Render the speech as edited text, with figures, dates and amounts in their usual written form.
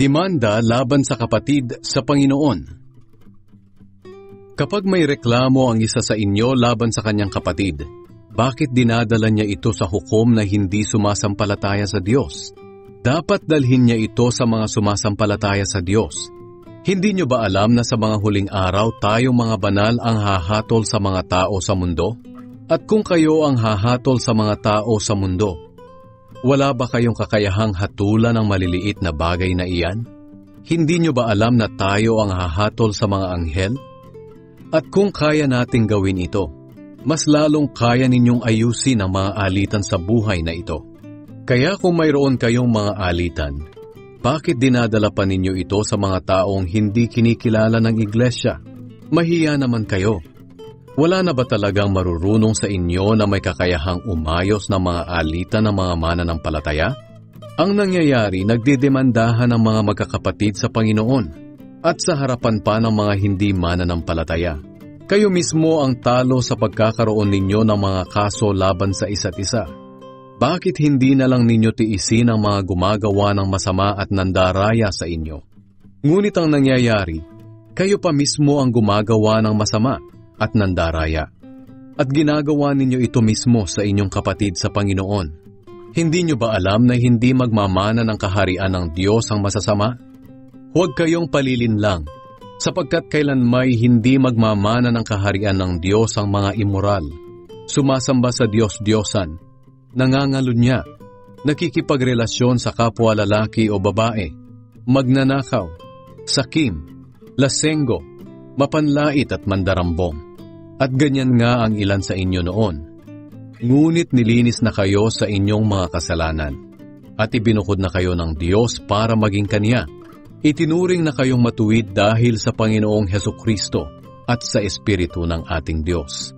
Demanda laban sa kapatid sa Panginoon. Kapag may reklamo ang isa sa inyo laban sa kanyang kapatid, bakit dinadala niya ito sa hukom na hindi sumasampalataya sa Diyos? Dapat dalhin niya ito sa mga sumasampalataya sa Diyos. Hindi niyo ba alam na sa mga huling araw tayong mga banal ang hahatol sa mga tao sa mundo? At kung kayo ang hahatol sa mga tao sa mundo, wala ba kayong kakayahang hatulan ng maliliit na bagay na iyan? Hindi niyo ba alam na tayo ang hahatol sa mga anghel? At kung kaya nating gawin ito, mas lalong kaya ninyong ayusin ang mga alitan sa buhay na ito. Kaya kung mayroon kayong mga alitan, bakit dinadala pa ninyo ito sa mga taong hindi kinikilala ng iglesia? Mahiya naman kayo. Wala na ba talagang marurunong sa inyo na may kakayahang umayos ng mga alitan ng mga mananampalataya? Ang nangyayari, nagdidemandahan ng mga magkakapatid sa Panginoon at sa harapan pa ng mga hindi mananampalataya. Kayo mismo ang talo sa pagkakaroon ninyo ng mga kaso laban sa isa't isa. Bakit hindi na lang ninyo tiisin ang mga gumagawa ng masama at nandaraya sa inyo? Ngunit ang nangyayari, kayo pa mismo ang gumagawa ng masama at nandaraya. At ginagawa ninyo ito mismo sa inyong kapatid sa Panginoon. Hindi nyo ba alam na hindi magmamana ng kaharian ng Diyos ang masasama? Huwag kayong palilinlang, sapagkat kailanmay hindi magmamana ng kaharian ng Diyos ang mga immoral, sumasamba sa Diyos-Diyosan, nangangalunya, nakikipagrelasyon sa kapwa lalaki o babae, magnanakaw, sakim, lasenggo, mapanlait at mandarambong. At ganyan nga ang ilan sa inyo noon. Ngunit nilinis na kayo sa inyong mga kasalanan, at ibinukod na kayo ng Diyos para maging Kanya. Itinuring na kayong matuwid dahil sa Panginoong Hesukristo at sa Espiritu ng ating Diyos.